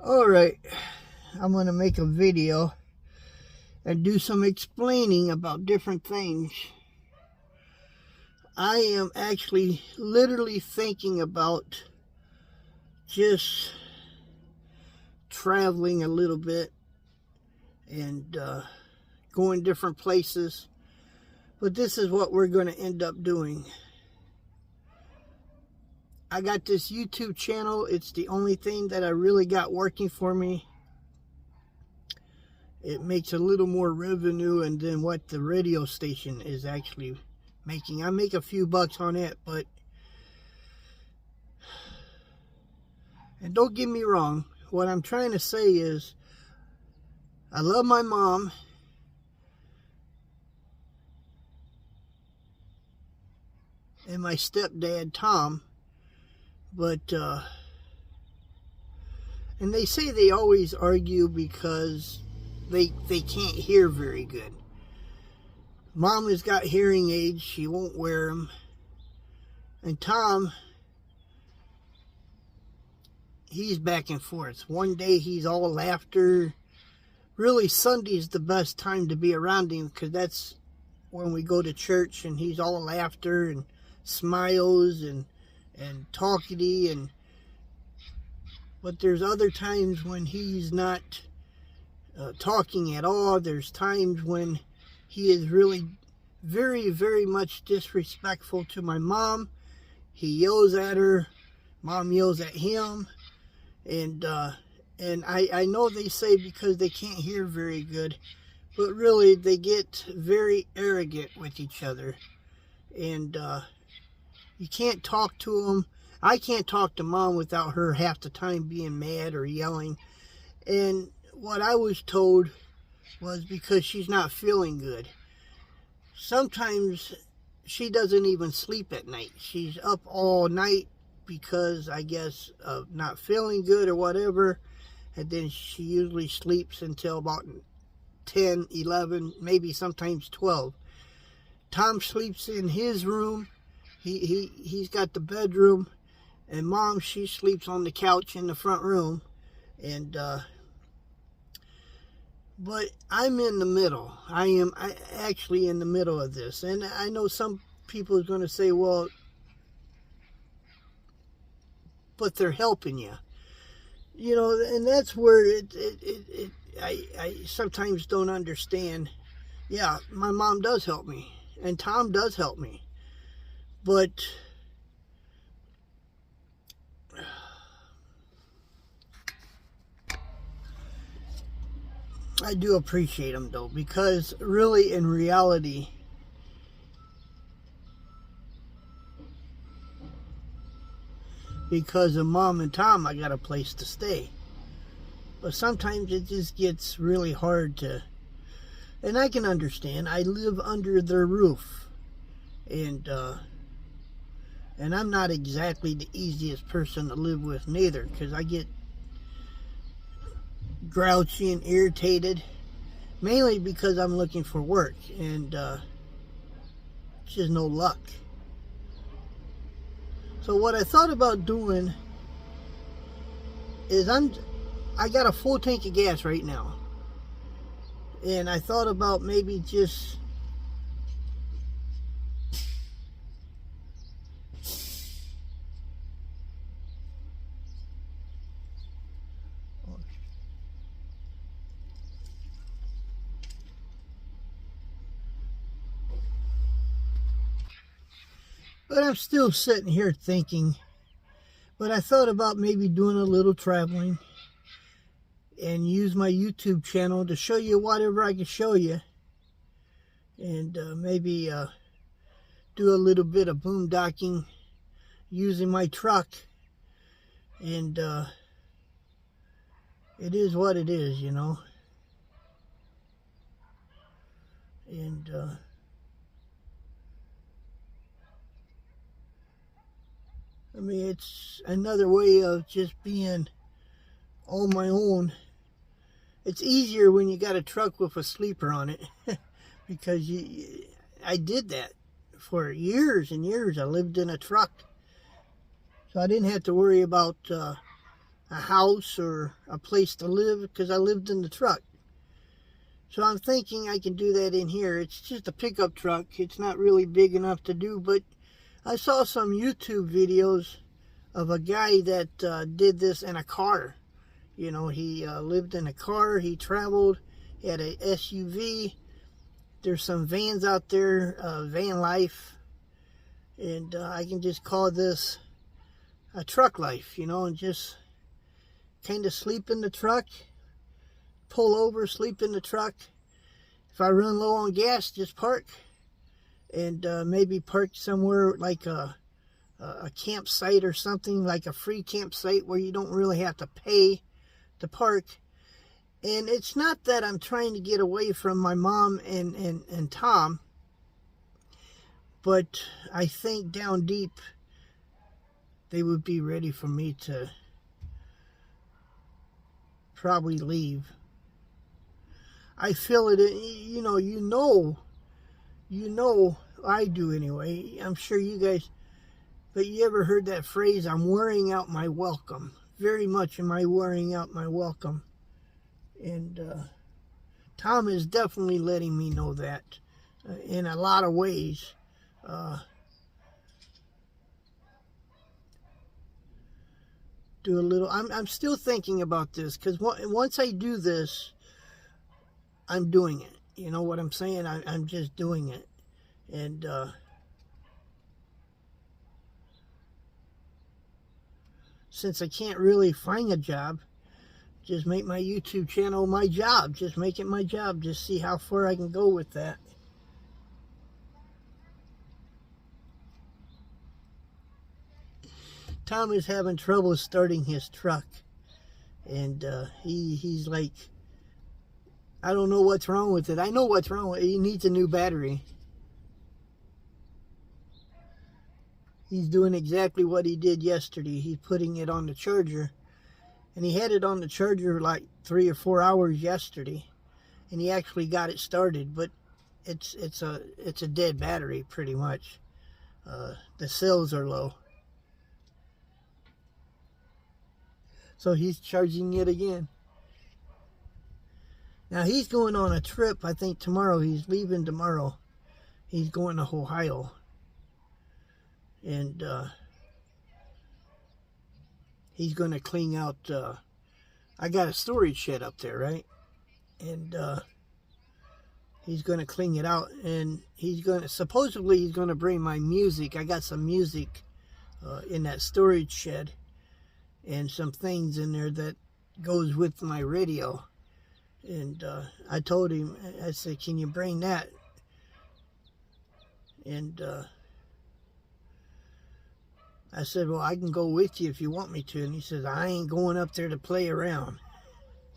Alright, I'm going to make a video and do some explaining about different things. I am actually literally thinking about just traveling a little bit and going different places. But this is what we're going to end up doing. I got this YouTube channel. It's the only thing that I really got working for me. It makes a little more revenue than what the radio station is actually making. I make a few bucks on it, but... And don't get me wrong. What I'm trying to say is, I love my mom. And my stepdad, Tom. But, and they say they always argue because they can't hear very good. Mom has got hearing aids. She won't wear them. And Tom, he's back and forth. One day he's all laughter. Really, Sunday's the best time to be around him because that's when we go to church and he's all laughter and smiles and talkity, but there's other times when he's not talking at all. There's times when he is really very, very much disrespectful to my mom. He yells at her. Mom yells at him. And I know they say because they can't hear very good, but really they get very arrogant with each other. And you can't talk to them. I can't talk to Mom without her half the time being mad or yelling. And what I was told was because she's not feeling good. Sometimes she doesn't even sleep at night. She's up all night because, I guess, of not feeling good or whatever. And then she usually sleeps until about 10, 11, maybe sometimes 12. Tom sleeps in his room. He's got the bedroom, and Mom, she sleeps on the couch in the front room. And but I'm in the middle. I actually in the middle of this. And I know some people are going to say, well, but they're helping you. You know, and that's where I sometimes don't understand. Yeah, my mom does help me, and Tom does help me. But I do appreciate them, though, because really, in reality, because of Mom and Tom, I got a place to stay. But sometimes it just gets really hard to, and I can understand. I live under their roof, and I'm not exactly the easiest person to live with neither, because I get grouchy and irritated, mainly because I'm looking for work, and it's just no luck. So what I thought about doing is I got a full tank of gas right now, and I thought about maybe just but I'm still sitting here thinking. But I thought about maybe doing a little traveling and use my YouTube channel to show you whatever I can show you. And maybe do a little bit of boondocking using my truck. And it is what it is, you know. And I mean, it's another way of just being on my own. It's easier when you got a truck with a sleeper on it. Because I did that for years and years. I lived in a truck. So I didn't have to worry about, I a house or a place to live because I lived in the truck. So I'm thinking I can do that in here. It's just a pickup truck. It's not really big enough to do, but I saw some YouTube videos of a guy that did this in a car. You know, he lived in a car, he traveled, he had a SUV. There's some vans out there, van life, and I can just call this a truck life, you know, and just kind of sleep in the truck, pull over, sleep in the truck. If I run low on gas, just park, and maybe park somewhere like a campsite or something, like a free campsite where you don't really have to pay to park. And it's not that I'm trying to get away from my mom and Tom, but I think down deep they would be ready for me to probably leave. I feel it, you know, I do anyway. I'm sure you guys, but you ever heard that phrase, I'm wearing out my welcome? Very much am I wearing out my welcome. And Tom is definitely letting me know that in a lot of ways. Do a little, I'm still thinking about this, because once I do this, I'm doing it. You know what I'm saying? I'm just doing it. And since I can't really find a job, just make my YouTube channel my job. Just make it my job. Just see how far I can go with that. Tom is having trouble starting his truck. And he's like, I don't know what's wrong with it. I know what's wrong with it. He needs a new battery. He's doing exactly what he did yesterday. He's putting it on the charger. And he had it on the charger like 3 or 4 hours yesterday. And he actually got it started. But it's a dead battery pretty much. The cells are low. So he's charging it again. Now he's going on a trip, I think tomorrow. He's leaving tomorrow. He's going to Ohio. And he's going to clean out, I got a storage shed up there, right? And he's going to clean it out. And supposedly he's going to bring my music. I got some music in that storage shed. And some things in there that goes with my radio. And I told him, I said, can you bring that? And I said, well, I can go with you if you want me to. And he says, I ain't going up there to play around.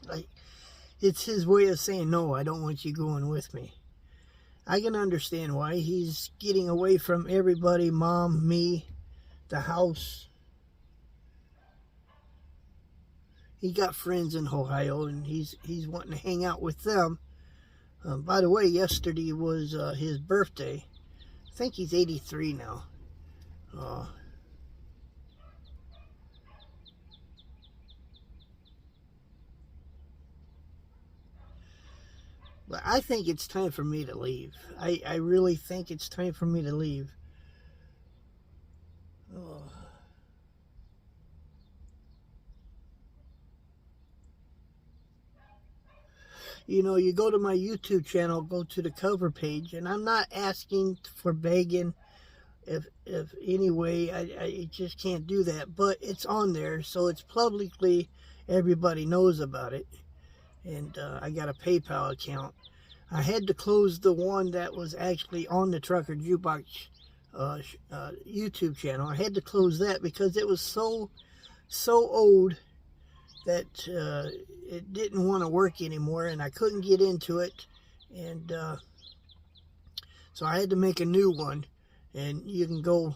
Like, it's his way of saying, no, I don't want you going with me. I can understand why. He's getting away from everybody, Mom, me, the house. He got friends in Ohio, and he's wanting to hang out with them. By the way, yesterday was his birthday. I think he's 83 now. But I think it's time for me to leave. I really think it's time for me to leave. Oh. You know, you go to my YouTube channel, go to the cover page, and I'm not asking for begging if anyway, I just can't do that, but it's on there, so it's publicly, everybody knows about it. And I got a PayPal account. I had to close the one that was actually on the Trucker Jukebox YouTube channel. I had to close that because it was so old that it didn't want to work anymore, and I couldn't get into it. And so I had to make a new one. And you can go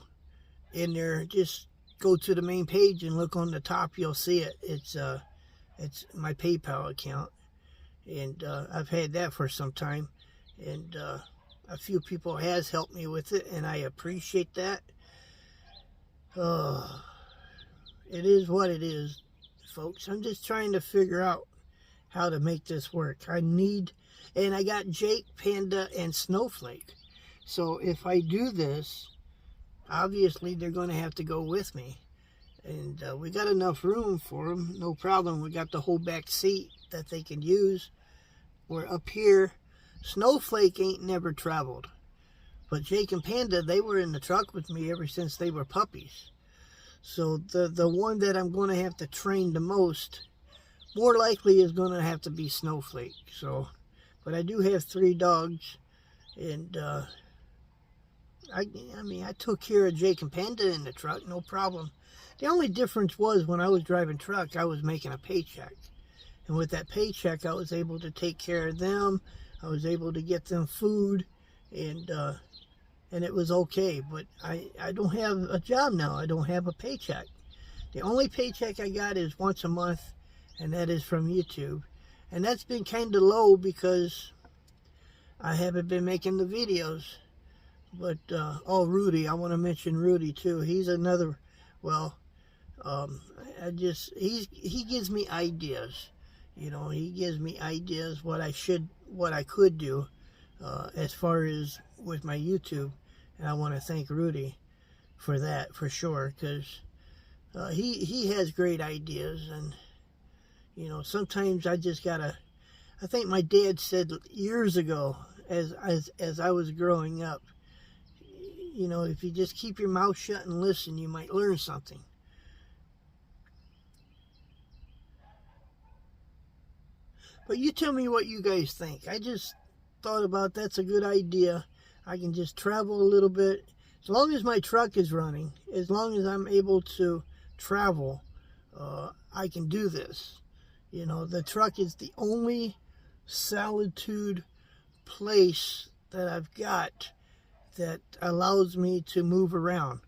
in there, just go to the main page and look on the top, you'll see it. It's my PayPal account. And I've had that for some time. And a few people has helped me with it, and I appreciate that. It is what it is. folks. I'm just trying to figure out how to make this work. And I got Jake, Panda, and Snowflake. So if I do this, obviously they're going to have to go with me. And we got enough room for them, no problem. We got the whole back seat that they can use. We're up here. Snowflake ain't never traveled. But Jake and Panda, they were in the truck with me ever since they were puppies. So the one that I'm going to have to train the most, more likely is going to have to be Snowflake. So, but I do have 3 dogs, and I mean, I took care of Jake and Panda in the truck, no problem. The only difference was when I was driving truck, I was making a paycheck. And with that paycheck, I was able to take care of them. I was able to get them food, and it was okay. But I don't have a job now. I don't have a paycheck. The only paycheck I got is once a month, and that is from YouTube. And that's been kind of low because I haven't been making the videos. But, oh, Rudy, I want to mention Rudy too. He's another, well, he gives me ideas. You know, he gives me ideas what I could do, as far as with my YouTube. And I want to thank Rudy for that, for sure, because he has great ideas. And, you know, sometimes I just gotta, I think my dad said years ago, as I was growing up, you know, if you just keep your mouth shut and listen, you might learn something. But you tell me what you guys think. I just thought about that's a good idea. I can just travel a little bit. As long as my truck is running, as long as I'm able to travel, I can do this. You know, the truck is the only solitude place that I've got that allows me to move around.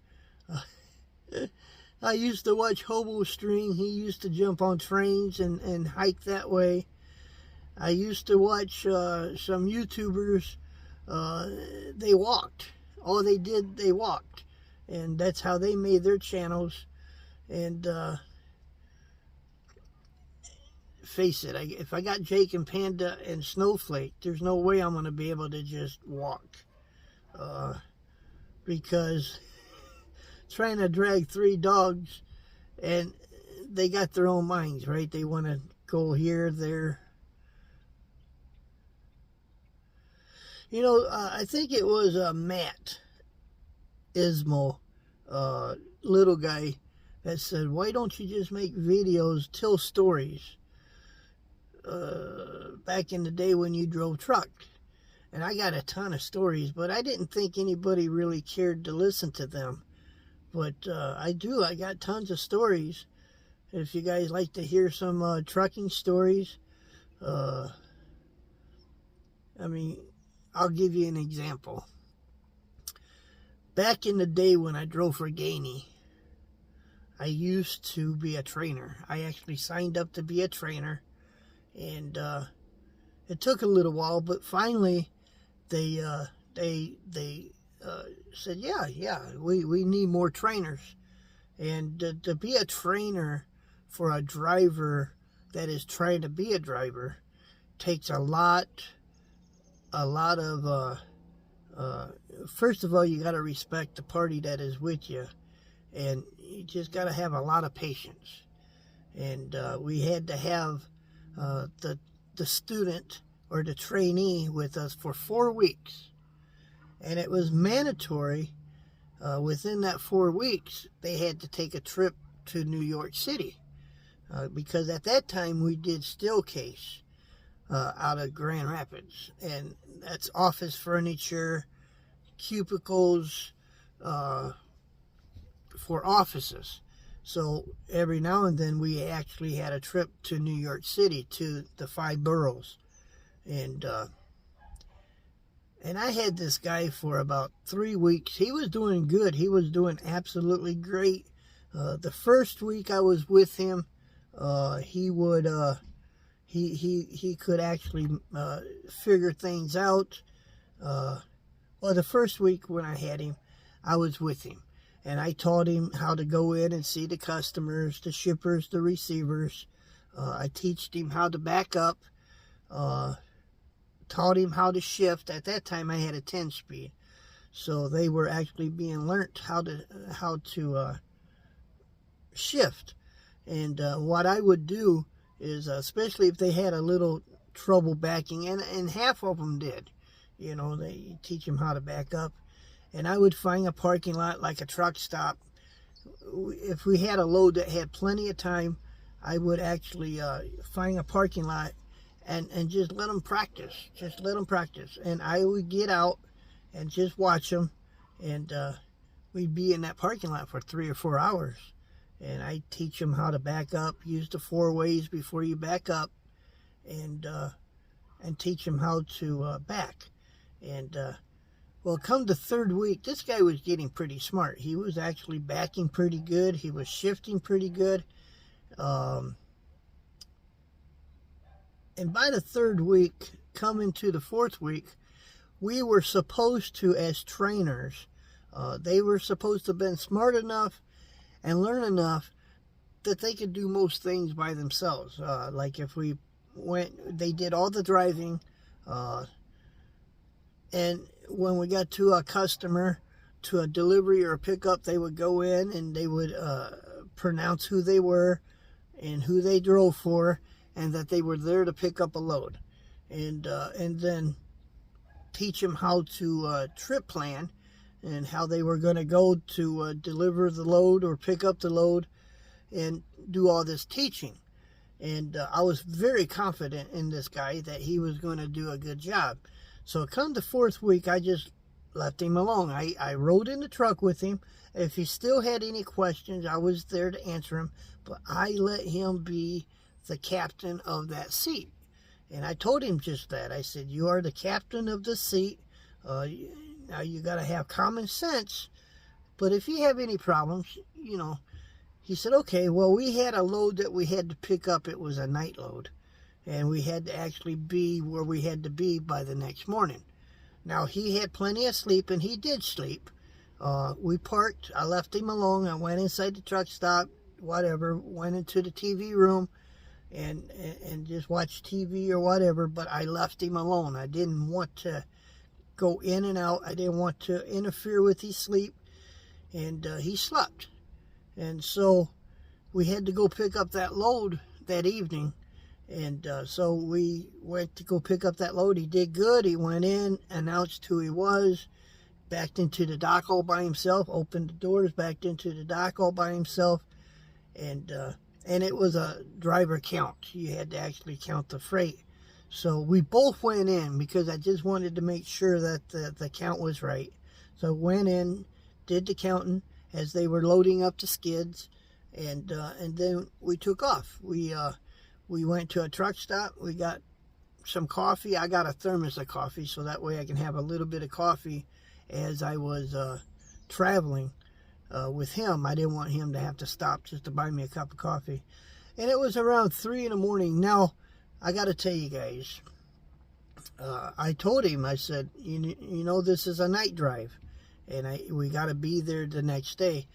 I used to watch Hobo String. He used to jump on trains and hike that way. I used to watch some YouTubers. They walked. All they did, they walked. And that's how they made their channels. And face it, if I got Jake and Panda and Snowflake, there's no way I'm going to be able to just walk. Because trying to drag 3 dogs, and they got their own minds, right? They want to go here, there. You know, I think it was Matt Ismo, little guy, that said, why don't you just make videos, tell stories, back in the day when you drove truck? And I got a ton of stories, but I didn't think anybody really cared to listen to them. But I do. I got tons of stories. If you guys like to hear some trucking stories, I mean, I'll give you an example. Back in the day when I drove for Gainey, I used to be a trainer. I actually signed up to be a trainer, and it took a little while, but finally they said, yeah, we need more trainers. And to be a trainer for a driver that is trying to be a driver takes a lot of, first of all, you got to respect the party that is with you, and you just got to have a lot of patience. And we had to have the student or the trainee with us for 4 weeks, and it was mandatory. Within that 4 weeks, they had to take a trip to New York City, because at that time we did still case out of Grand Rapids, and that's office furniture, cubicles for offices. So every now and then we actually had a trip to New York City, to the 5 boroughs. And I had this guy for about 3 weeks. He was doing good. He was doing absolutely great. The first week I was with him, he could actually figure things out. Well, the first week when I had him, I was with him. And I taught him how to go in and see the customers, the shippers, the receivers. I taught him how to back up. Taught him how to shift. At that time, I had a 10-speed, so they were actually being learnt how to shift. And what I would do is, especially if they had a little trouble backing, and half of them did, they teach them how to back up. And I would find a parking lot like a truck stop. If we had a load that had plenty of time, I would actually find a parking lot and just let them practice. Just let them practice. And I would get out and just watch them. And we'd be in that parking lot for 3 or 4 hours. And I teach them how to back up, use the 4 ways before you back up, and teach them how to back. And well, come the 3rd week, this guy was getting pretty smart. He was actually backing pretty good. He was shifting pretty good. And by the 3rd week, coming to the 4th week, we were supposed to, as trainers, they were supposed to have been smart enough and learn enough that they could do most things by themselves. Like if we went, they did all the driving, and when we got to a customer, to a delivery or a pickup, they would go in and they would pronounce who they were and who they drove for, and that they were there to pick up a load, and then teach them how to trip plan and how they were going to go to deliver the load or pick up the load, and do all this teaching. And I was very confident in this guy that he was going to do a good job. So come the 4th week, I just left him alone. I rode in the truck with him. If he still had any questions, I was there to answer them. But I let him be the captain of that seat. And I told him just that. I said, you are the captain of the seat. Now you got to have common sense. But if you have any problems, he said, okay, well, we had a load that we had to pick up. It was a night load. And we had to actually be where we had to be by the next morning. Now, he had plenty of sleep, and he did sleep. We parked. I left him alone. I went inside the truck stop, whatever, went into the TV room and just watched TV or whatever, but I left him alone. I didn't want to go in and out. I didn't want to interfere with his sleep, and he slept. And so we had to go pick up that load that evening. And so we went to go pick up that load. He did good. He went in, announced who he was, backed into the dock all by himself, opened the doors, backed into the dock all by himself. And it was a driver count. You had to actually count the freight. So we both went in because I just wanted to make sure that the count was right. So went in, did the counting as they were loading up the skids, and then we took off. We went to a truck stop. We got some coffee. I got a thermos of coffee, so that way I can have a little bit of coffee as I was traveling with him. I didn't want him to have to stop just to buy me a cup of coffee. And it was around 3 in the morning. Now, I got to tell you guys, I told him, I said, you know, this is a night drive, and we got to be there the next day.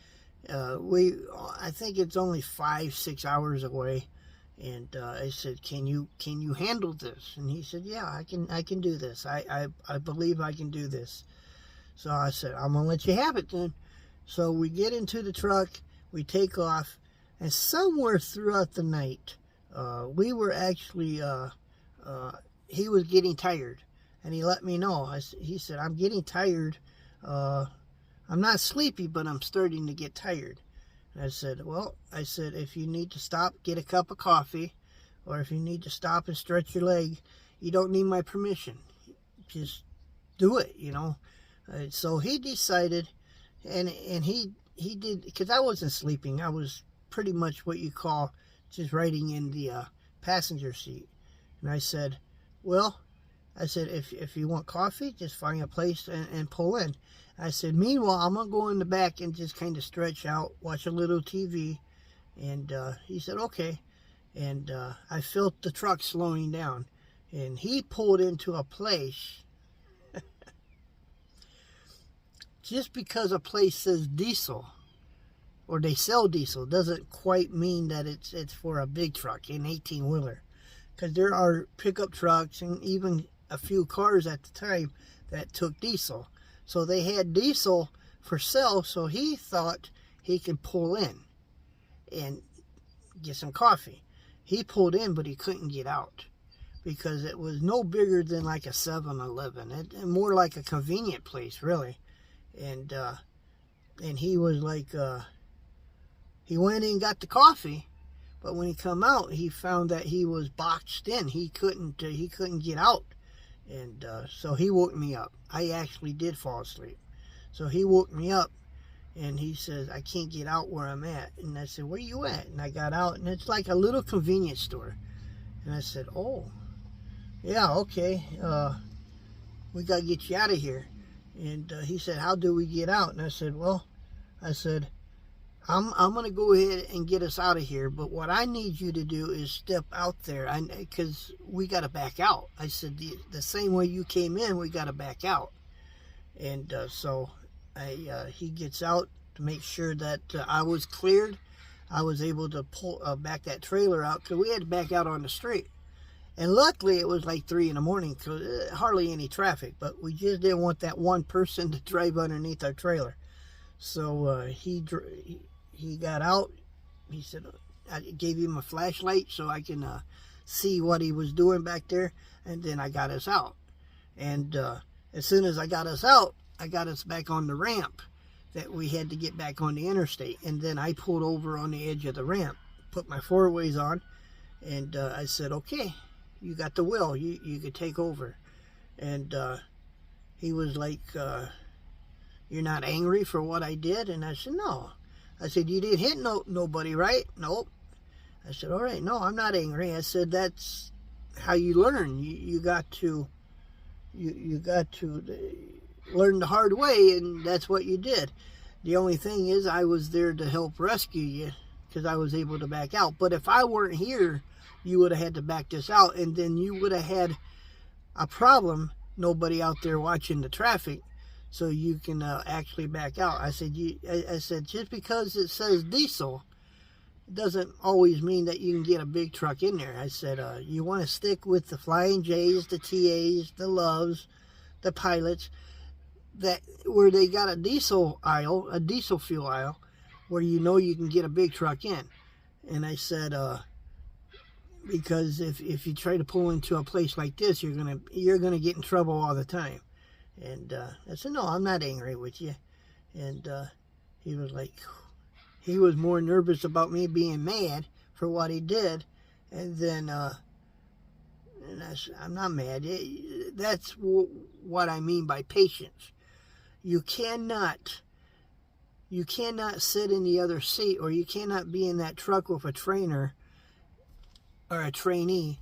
I think it's only 5-6 hours away. And I said, can you handle this? And he said, yeah, I can do this. I believe I can do this. So I said, I'm going to let you have it then. So we get into the truck, we take off, and somewhere throughout the night, we were actually, he was getting tired. And he let me know. He said, I'm getting tired. I'm not sleepy, but I'm starting to get tired. I said, well, if you need to stop, get a cup of coffee, or if you need to stop and stretch your leg, you don't need my permission. Just do it, So he decided, and he did, because I wasn't sleeping. I was pretty much what you call just riding in the passenger seat. And I said, well, if you want coffee, just find a place and pull in. I said, meanwhile, I'm going to go in the back and just kind of stretch out, watch a little TV. And he said, okay. And I felt the truck slowing down. And he pulled into a place. Just because a place says diesel or they sell diesel, doesn't quite mean that it's for a big truck, an 18-wheeler. Because there are pickup trucks and even a few cars at the time that took diesel. So they had diesel for sale, so he thought he could pull in and get some coffee. He pulled in, but he couldn't get out because it was no bigger than like a 7-Eleven. More like a convenient place, really. And he was like, he went in and got the coffee, but when he come out, he found that he was boxed in. He couldn't get out. And so he woke me up. I actually did fall asleep. So he woke me up, and he says, I can't get out where I'm at. And I said, where you at? And I got out, and it's like a little convenience store. And I said, oh, yeah, okay. We got to get you out of here. And he said, how do we get out? And I said, I'm going to go ahead and get us out of here, but what I need you to do is step out there, because we got to back out. I said, the same way you came in, we got to back out. And so he gets out to make sure that I was cleared. I was able to pull back that trailer out, because we had to back out on the street. And luckily, it was like 3 in the morning, because hardly any traffic, but we just didn't want that one person to drive underneath our trailer. So he got out. He said, I gave him a flashlight so I can see what he was doing back there. And then I got us out. And as soon as I got us out, I got us back on the ramp that we had to get back on the interstate. And then I pulled over on the edge of the ramp, put my 4-ways on, and I said, okay, you got the wheel. You could take over. And he was like, you're not angry for what I did? And I said, no. I said, you didn't hit nobody, right? Nope. I said, all right, no, I'm not angry. I said, that's how you learn. You got to learn the hard way, and that's what you did. The only thing is I was there to help rescue you because I was able to back out. But if I weren't here, you would have had to back this out, and then you would have had a problem, nobody out there watching the traffic, so you can actually back out. I said, just because it says diesel, it doesn't always mean that you can get a big truck in there. I said, you want to stick with the Flying J's, the TAs, the Loves, the Pilots, that where they got a diesel aisle, a diesel fuel aisle, where you know you can get a big truck in. And I said, because if you try to pull into a place like this, you're gonna get in trouble all the time. And I said, no, I'm not angry with you. And he was like, he was more nervous about me being mad for what he did. And then, and I said, I'm not mad. That's what I mean by patience. You cannot sit in the other seat, or you cannot be in that truck with a trainer or a trainee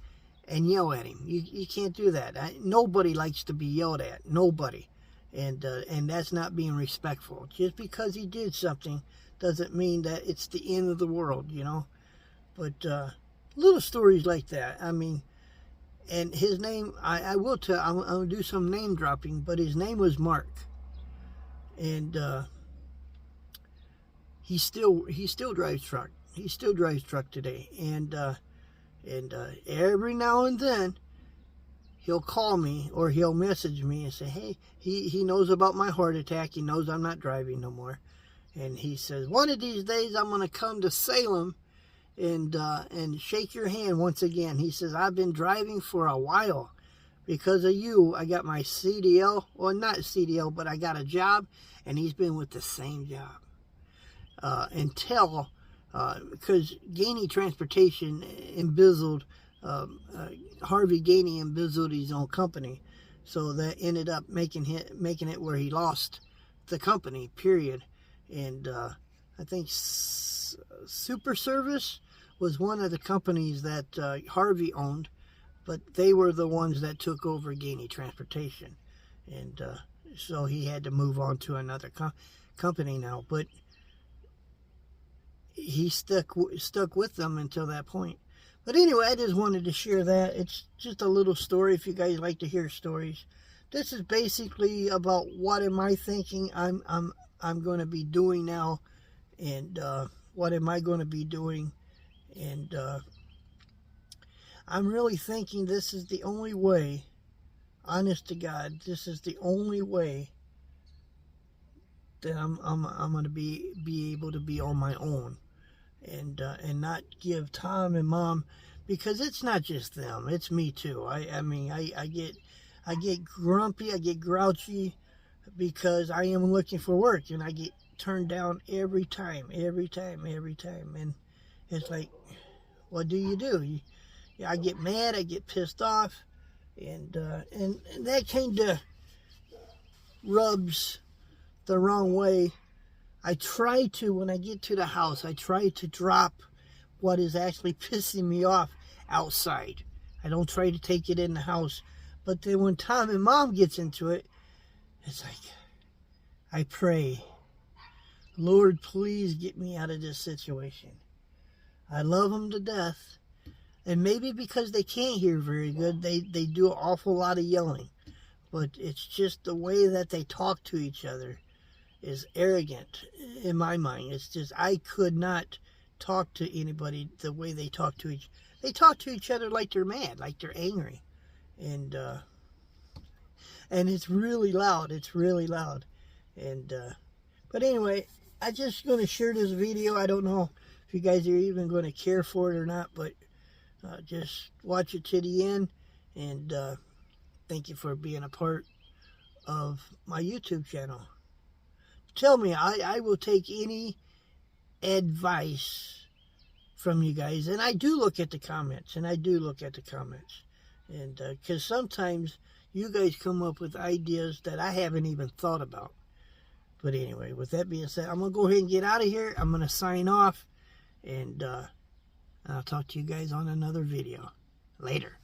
and yell at him. You can't do that. Nobody likes to be yelled at. Nobody. And that's not being respectful. Just because he did something doesn't mean that it's the end of the world, you know. But little stories like that. I mean, and his name, I will tell, I'm going to do some name dropping, but his name was Mark. And he still drives truck. He still drives truck today. And every now and then he'll call me or he'll message me and say, hey, he knows about my heart attack. He knows I'm not driving no more. And he says, one of these days I'm going to come to Salem and shake your hand once again. He says, I've been driving for a while. Because of you, I got my CDL. Well, not CDL, but I got a job. And he's been with the same job. Until, because Gainey Transportation embezzled, Harvey Gainey embezzled his own company. So that ended up making it where he lost the company, period. And I think Super Service was one of the companies that Harvey owned. But they were the ones that took over Gainey Transportation. And so he had to move on to another company now. But he stuck with them until that point. But anyway, I just wanted to share that. It's just a little story if you guys like to hear stories. This is basically about what am I thinking I'm going to be doing now and what am I going to be doing? And I'm really thinking this is the only way, honest to God, this is the only way that I'm going to be able to be on my own, and not give Tom and Mom, because it's not just them, it's me too. I mean, I get grumpy, I get grouchy, because I am looking for work and I get turned down every time. And it's like, what do? Yeah, I get mad, I get pissed off, and that kind of rubs the wrong way. I try to, when I get to the house, I try to drop what is actually pissing me off outside. I don't try to take it in the house. But then when Tom and Mom gets into it, it's like, I pray, Lord, please get me out of this situation. I love them to death. And maybe because they can't hear very good, they do an awful lot of yelling. But it's just the way that they talk to each other is arrogant in my mind. It's just, I could not talk to anybody the way they talk to each other like they're mad, like they're angry. And it's really loud. And but anyway, I just going to share this video. I don't know if you guys are even going to care for it or not, but just watch it to the end. And thank you for being a part of my YouTube channel. Tell me, I will take any advice from you guys. And I do look at the comments. And because sometimes you guys come up with ideas that I haven't even thought about. But anyway, with that being said, I'm going to go ahead and get out of here. I'm going to sign off. And I'll talk to you guys on another video. Later.